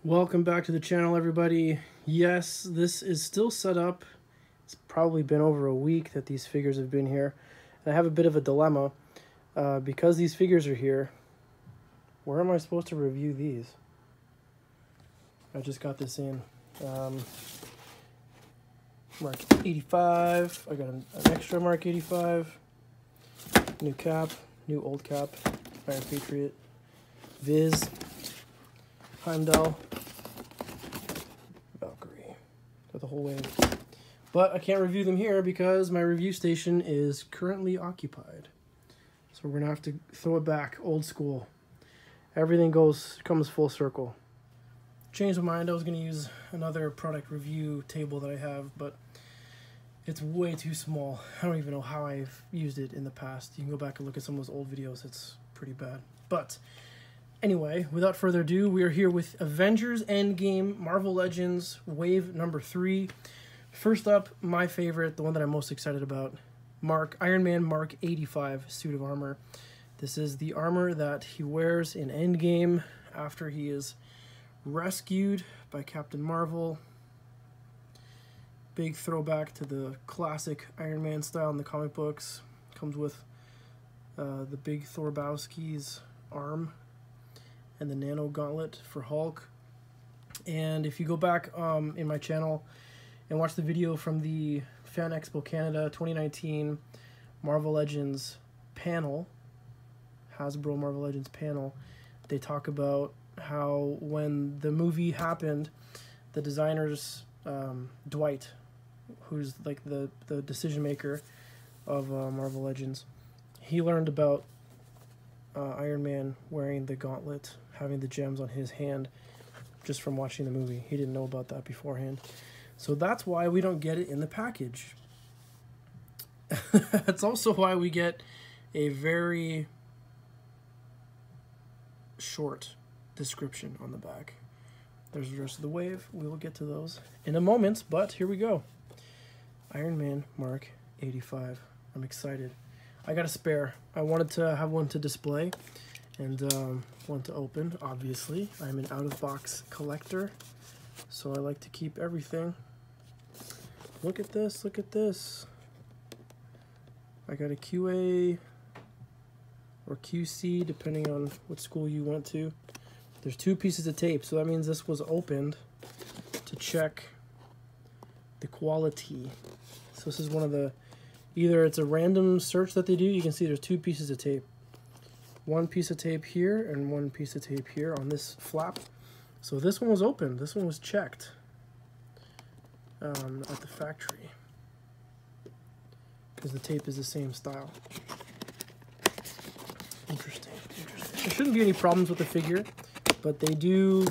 Welcome back to the channel, everybody. Yes, this is still set up. It's probably been over a week that these figures have been here. And I have a bit of a dilemma. Because these figures are here, where am I supposed to review these? I just got this in. Mark 85. I got an extra Mark 85. New cap. New old cap. Iron Patriot. Viz. Heimdall. Valkyrie. Got the whole wave. But I can't review them here because my review station is currently occupied. So we're going to have to throw it back, old school. Everything comes full circle. Changed my mind. I was going to use another product review table that I have, but it's way too small. I don't even know how I've used it in the past. You can go back and look at some of those old videos. It's pretty bad. But anyway, without further ado, we are here with Avengers Endgame Marvel Legends Wave number 3. First up, my favorite, the one that I'm most excited about, Iron Man Mark 85 suit of armor. This is the armor that he wears in Endgame after he is rescued by Captain Marvel. Big throwback to the classic Iron Man style in the comic books. Comes with the big Thorbowski's arm and the Nano Gauntlet for Hulk. And if you go back in my channel and watch the video from the Fan Expo Canada 2019 Marvel Legends panel, Hasbro Marvel Legends panel, they talk about how when the movie happened, the designers, Dwight, who's like the decision maker of Marvel Legends, he learned about Iron Man wearing the gauntlet, having the gems on his hand, just from watching the movie. He didn't know about that beforehand. So that's why we don't get it in the package. That's also why we get a very short description on the back. There's the rest of the wave. We will get to those in a moment, but here we go. Iron Man Mark 85. I'm excited. I got a spare. I wanted to have one to display and one to open, obviously. I'm an out-of-box collector, so I like to keep everything. Look at this, look at this. I got a QA or QC, depending on what school you went to. There's 2 pieces of tape, so that means this was opened to check the quality. So this is one of the, either it's a random search that they do. You can see there's 2 pieces of tape. 1 piece of tape here and 1 piece of tape here on this flap. So this one was opened. This one was checked at the factory because the tape is the same style. Interesting, interesting. There shouldn't be any problems with the figure, but they do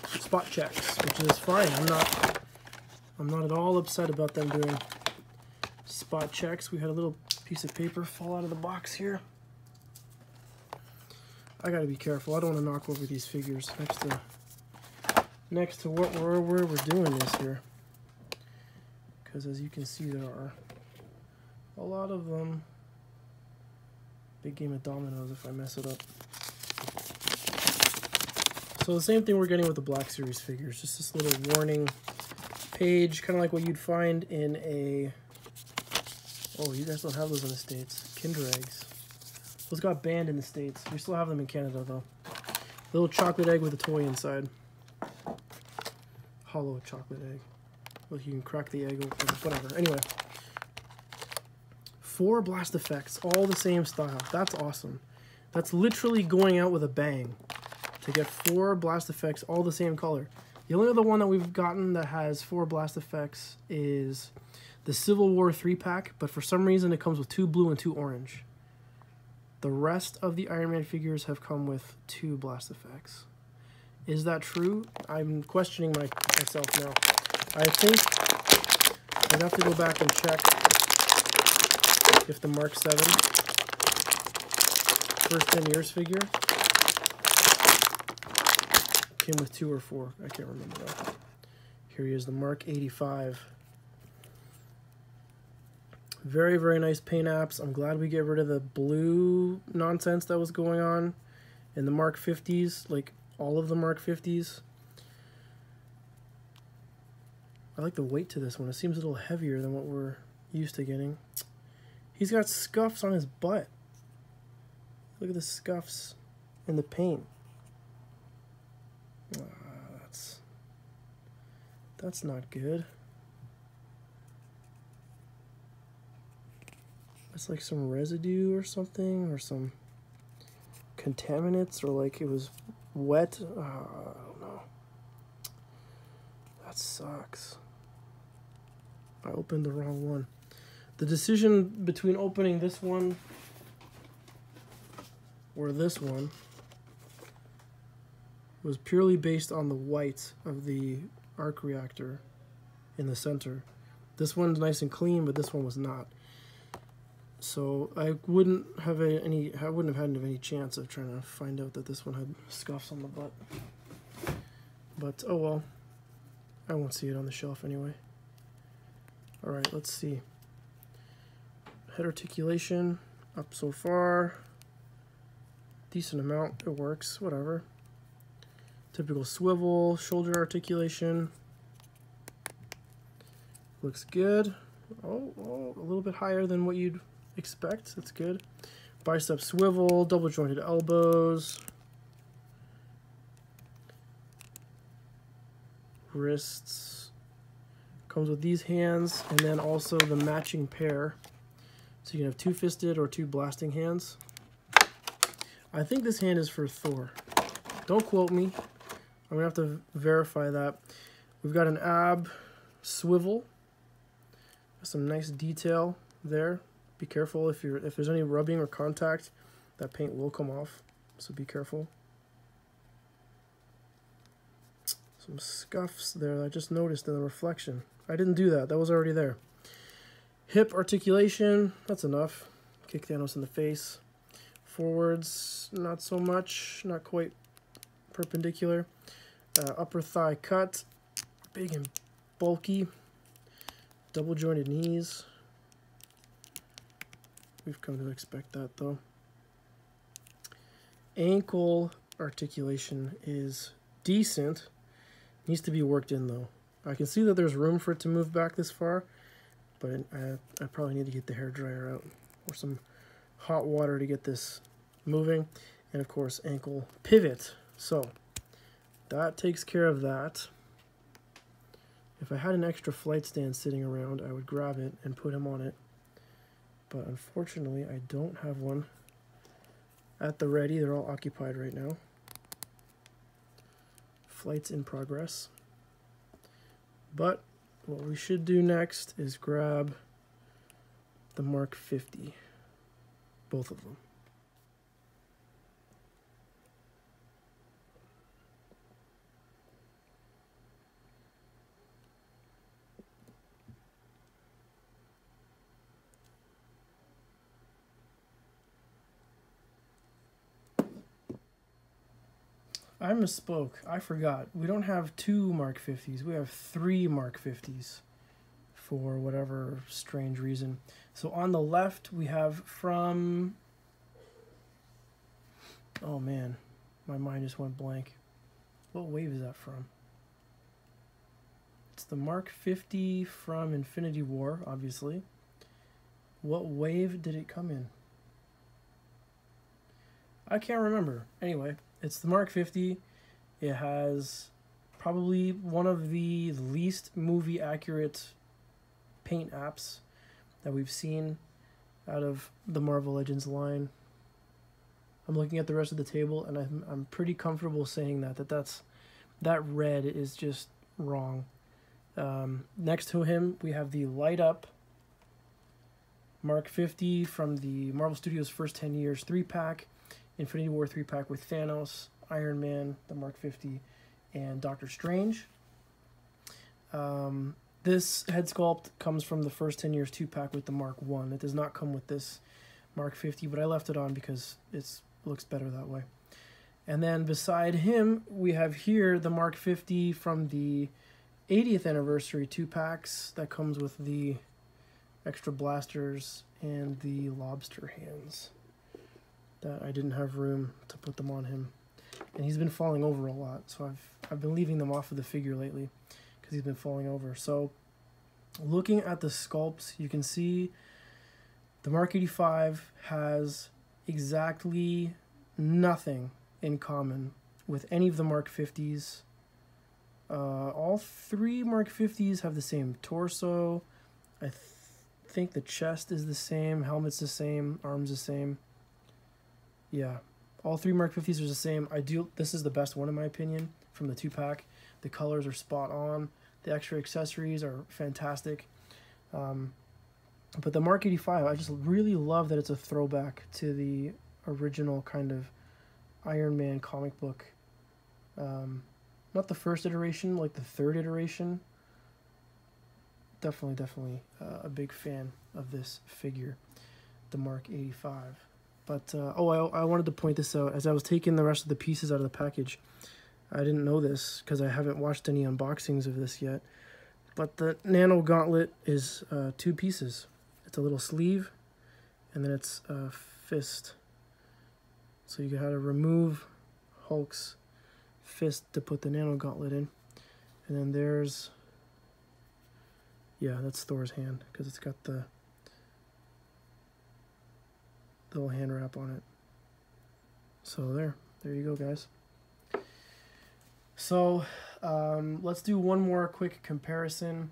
spot checks, which is fine. I'm not at all upset about them doing spot checks. We had a little piece of paper fall out of the box here. I gotta be careful. I don't want to knock over these figures next to what we're doing this here, because as you can see, there are a lot of them. Big game of dominoes if I mess it up. So the same thing we're getting with the Black Series figures, just this little warning page, kind of like what you'd find in a, oh, you guys don't have those in the States, Kinder Eggs. Those got banned in the States. We still have them in Canada though. Little chocolate egg with a toy inside. Hollow chocolate egg. Look, you can crack the egg open, whatever. Anyway. 4 blast effects, all the same style. That's awesome. That's literally going out with a bang. To get 4 blast effects, all the same color. The only other one that we've gotten that has 4 blast effects is the Civil War 3-pack, but for some reason it comes with 2 blue and 2 orange. The rest of the Iron Man figures have come with 2 blast effects. Is that true? I'm questioning myself now. I think I'd have to go back and check if the Mark 7 first 10 years figure came with 2 or 4. I can't remember that. Here he is, the Mark 85. Very, very nice paint apps. I'm glad we get rid of the blue nonsense that was going on in the Mark 50s, like all of the Mark 50s. I like the weight to this one. It seems a little heavier than what we're used to getting. He's got scuffs on his butt. Look at the scuffs in the paint. That's not good. It's like some residue or something, or some contaminants, or like it was wet. I don't know. That sucks. I opened the wrong one. The decision between opening this one or this one was purely based on the white of the arc reactor in the center. This one's nice and clean, but this one was not. So I wouldn't have had any chance of trying to find out that this one had scuffs on the butt. But oh well, I won't see it on the shelf anyway. All right, let's see. Head articulation up so far. Decent amount, it works, whatever. Typical swivel, shoulder articulation. Looks good. Oh, a little bit higher than what you'd expect. That's good. Bicep swivel, double jointed elbows. Wrists. Comes with these hands, and then also the matching pair. So you can have two-fisted or two blasting hands. I think this hand is for Thor. Don't quote me. I'm gonna have to verify that. We've got an ab swivel. Some nice detail there. Be careful if there's any rubbing or contact, that paint will come off. So be careful. Some scuffs there that I just noticed in the reflection. I didn't do that. That was already there. Hip articulation. That's enough. Kick Thanos in the face. Forwards, not so much. Not quite perpendicular. Upper thigh cut. Big and bulky. Double jointed knees. We've come to expect that though. Ankle articulation is decent. Needs to be worked in though. I can see that there's room for it to move back this far, but I probably need to get the hairdryer out or some hot water to get this moving. And of course, ankle pivot. So that takes care of that. If I had an extra flight stand sitting around, I would grab it and put him on it. But unfortunately, I don't have one at the ready. They're all occupied right now. Flight's in progress. But what we should do next is grab the Mark 50. Both of them. I misspoke. I forgot. We don't have 2 Mark 50s. We have 3 Mark 50s for whatever strange reason. So on the left, we have from... Oh, man. My mind just went blank. What wave is that from? It's the Mark 50 from Infinity War, obviously. What wave did it come in? I can't remember. Anyway, it's the Mark 50. It has probably one of the least movie accurate paint apps that we've seen out of the Marvel Legends line. I'm looking at the rest of the table, and I'm pretty comfortable saying that red is just wrong. Next to him, we have the Light Up Mark 50 from the Marvel Studios' First 10 Years 3-pack. Infinity War 3-pack with Thanos, Iron Man, the Mark 50, and Doctor Strange. This head sculpt comes from the First 10 Years 2-pack with the Mark 1. It does not come with this Mark 50, but I left it on because it looks better that way. And then beside him, we have here the Mark 50 from the 80th anniversary 2-packs that comes with the extra blasters and the lobster hands. That I didn't have room to put them on him, and he's been falling over a lot, so I've been leaving them off of the figure lately because he's been falling over. So looking at the sculpts, you can see the Mark 85 has exactly nothing in common with any of the Mark 50s. All three Mark 50s have the same torso. I think the chest is the same, helmet's the same, arms the same. Yeah, all three Mark 50s are the same. This is the best one in my opinion from the 2-pack. The colors are spot on. The extra accessories are fantastic. But the Mark 85, I just really love that it's a throwback to the original kind of Iron Man comic book. Not the first iteration, like the third iteration. Definitely a big fan of this figure, the Mark 85. But, I wanted to point this out. As I was taking the rest of the pieces out of the package, I didn't know this because I haven't watched any unboxings of this yet. But the Nano Gauntlet is 2 pieces. It's a little sleeve, and then it's a fist. So you got to remove Hulk's fist to put the Nano Gauntlet in. And then there's, yeah, that's Thor's hand, because it's got the little hand wrap on it. So there you go, guys. So let's do one more quick comparison.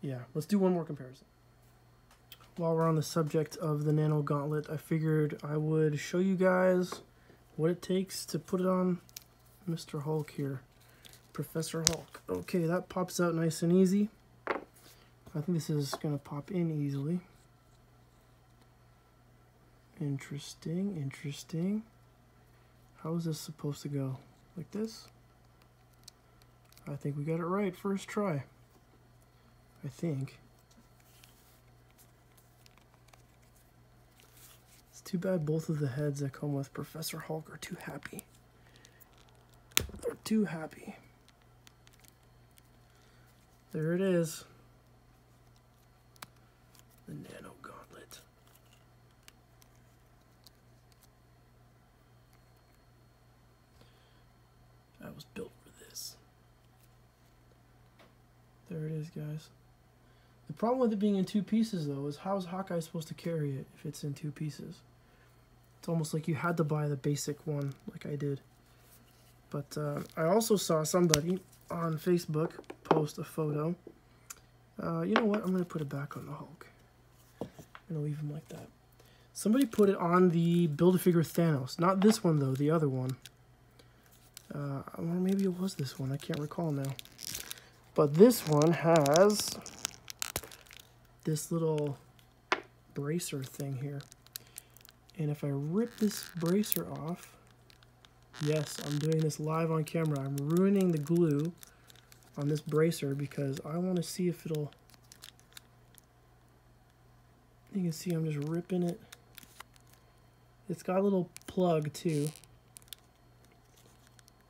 Yeah, let's do one more comparison. While we're on the subject of the Nano Gauntlet, I figured I would show you guys what it takes to put it on Mr. Hulk here. Professor Hulk. Okay, that pops out nice and easy. I think this is going to pop in easily. Interesting. How is this supposed to go? Like this? I think we got it right first try. I think. It's too bad both of the heads that come with Professor Hulk are too happy. They're too happy. There it is. The Nano Gauntlet. I was built for this. There it is, guys. The problem with it being in 2 pieces, though, is how is Hawkeye supposed to carry it if it's in 2 pieces? It's almost like you had to buy the basic one, like I did. But I also saw somebody on Facebook post a photo. You know what? I'm going to put it back on the Hulk. I'm going to leave him like that. Somebody put it on the Build-A-Figure Thanos. Not this one, though. The other one. Or maybe it was this one. I can't recall now. But this one has this little bracer thing here. And if I rip this bracer off, yes, I'm doing this live on camera. I'm ruining the glue on this bracer because I want to see if it'll... You can see I'm just ripping it. It's got a little plug too.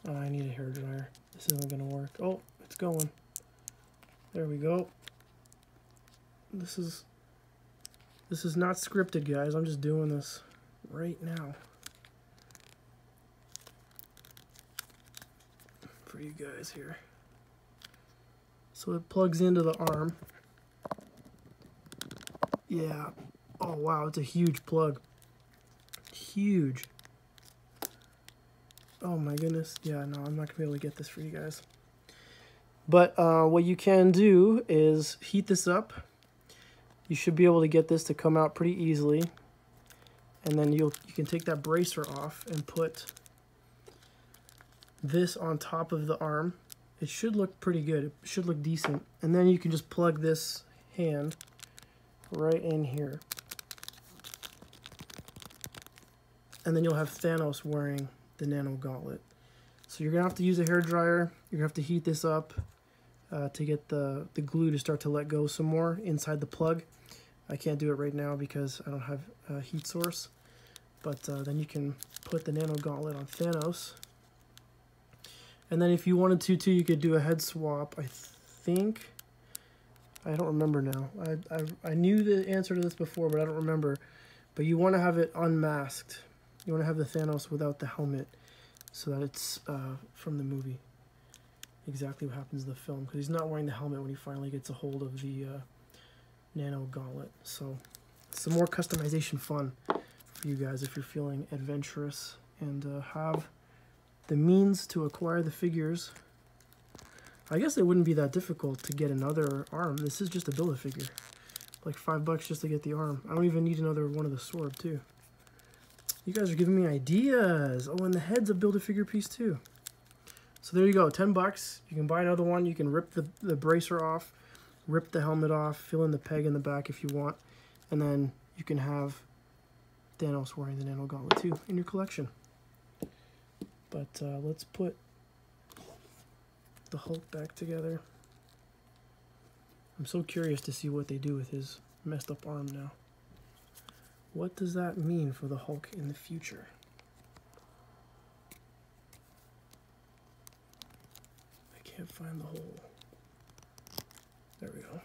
Oh, I need a hairdryer. This isn't going to work. Oh, it's going. There we go. This is not scripted, guys. I'm just doing this right now for you guys here. So it plugs into the arm. Yeah. Oh, wow. It's a huge plug. Huge. Oh, my goodness. Yeah, no, I'm not going to be able to get this for you guys. But what you can do is heat this up. You should be able to get this to come out pretty easily. And then you can take that bracer off and put this on top of the arm. It should look pretty good. It should look decent. And then you can just plug this hand right in here. And then you'll have Thanos wearing the Nano Gauntlet. So you're going to have to use a hairdryer. You're going to have to heat this up to get the glue to start to let go some more inside the plug. I can't do it right now because I don't have a heat source. But then you can put the Nano Gauntlet on Thanos. And then if you wanted to, too, you could do a head swap, I think. I don't remember now. I knew the answer to this before, but I don't remember. But you want to have it unmasked. You want to have the Thanos without the helmet so that it's from the movie. exactly what happens in the film, because he's not wearing the helmet when he finally gets a hold of the Nano Gauntlet. So some more customization fun for you guys if you're feeling adventurous and have the means to acquire the figures. I guess it wouldn't be that difficult to get another arm. This is just a Build-A-Figure. Like $5 just to get the arm. I don't even need another one of the sword too. You guys are giving me ideas. Oh, and the head's a Build-A-Figure piece too. So there you go, $10. You can buy another one. You can rip the bracer off, rip the helmet off, fill in the peg in the back if you want, and then you can have Thanos wearing the Nano Gauntlet too in your collection. But let's put the Hulk back together. I'm so curious to see what they do with his messed up arm now. What does that mean for the Hulk in the future? I can't find the hole. There we go.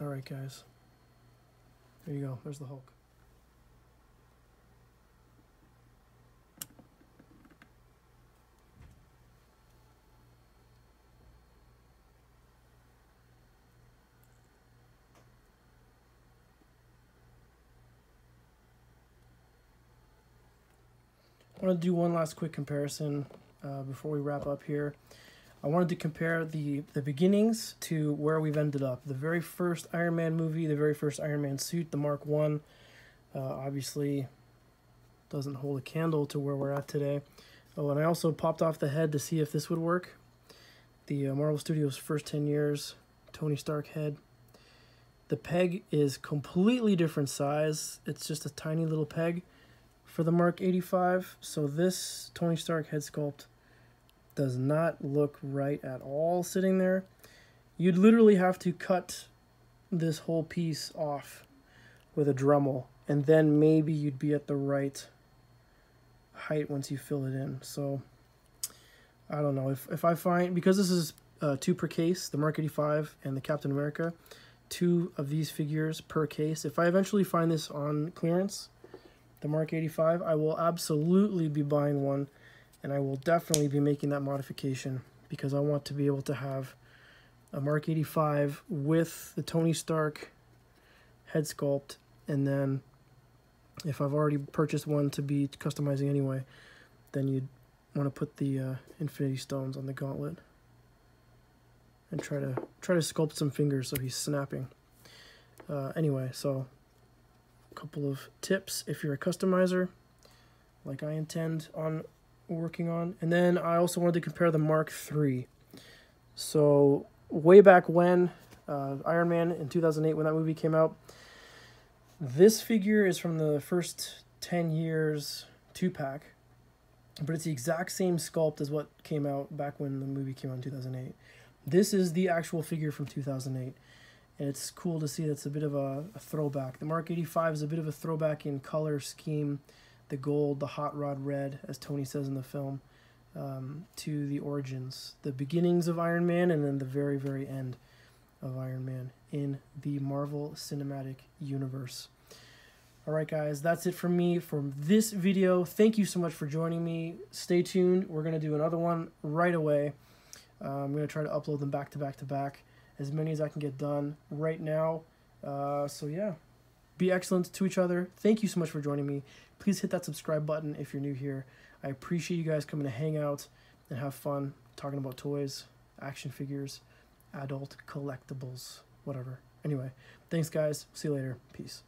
Alright guys. There you go. There's the Hulk. I want to do one last quick comparison before we wrap up here. I wanted to compare the beginnings to where we've ended up. The very first Iron Man movie, the very first Iron Man suit, the Mark I, obviously doesn't hold a candle to where we're at today. Oh, and I also popped off the head to see if this would work. The Marvel Studios' first 10 years, Tony Stark head. The peg is completely different size. It's just a tiny little peg for the Mark 85. So this Tony Stark head sculpt does not look right at all sitting there. You'd literally have to cut this whole piece off with a Dremel, and then maybe you'd be at the right height once you fill it in. So I don't know if I find, because this is 2 per case, the Mark 85 and the Captain America, 2 of these figures per case. If I eventually find this on clearance, the Mark 85, I will absolutely be buying one, and I will definitely be making that modification because I want to be able to have a Mark 85 with the Tony Stark head sculpt, and then if I've already purchased one to be customizing anyway, then you'd want to put the Infinity Stones on the gauntlet and try to sculpt some fingers so he's snapping. Anyway, so a couple of tips if you're a customizer, like I intend on working on. And then I also wanted to compare the Mark III. So way back when, Iron Man in 2008, when that movie came out, this figure is from the first 10 years 2-pack, but it's the exact same sculpt as what came out back when the movie came out in 2008. This is the actual figure from 2008. And it's cool to see that's a bit of a throwback. The Mark 85 is a bit of a throwback in color scheme, the gold, the hot rod red, as Tony says in the film, to the origins, the beginnings of Iron Man, and then the very, very end of Iron Man in the Marvel Cinematic Universe. Alright guys, that's it from me for this video. Thank you so much for joining me. Stay tuned. We're going to do another one right away. I'm going to try to upload them back to back to back, as many as I can get done right now. So yeah, be excellent to each other. Thank you so much for joining me. Please hit that subscribe button if you're new here. I appreciate you guys coming to hang out and have fun talking about toys, action figures, adult collectibles, whatever. Anyway, thanks guys. See you later. Peace.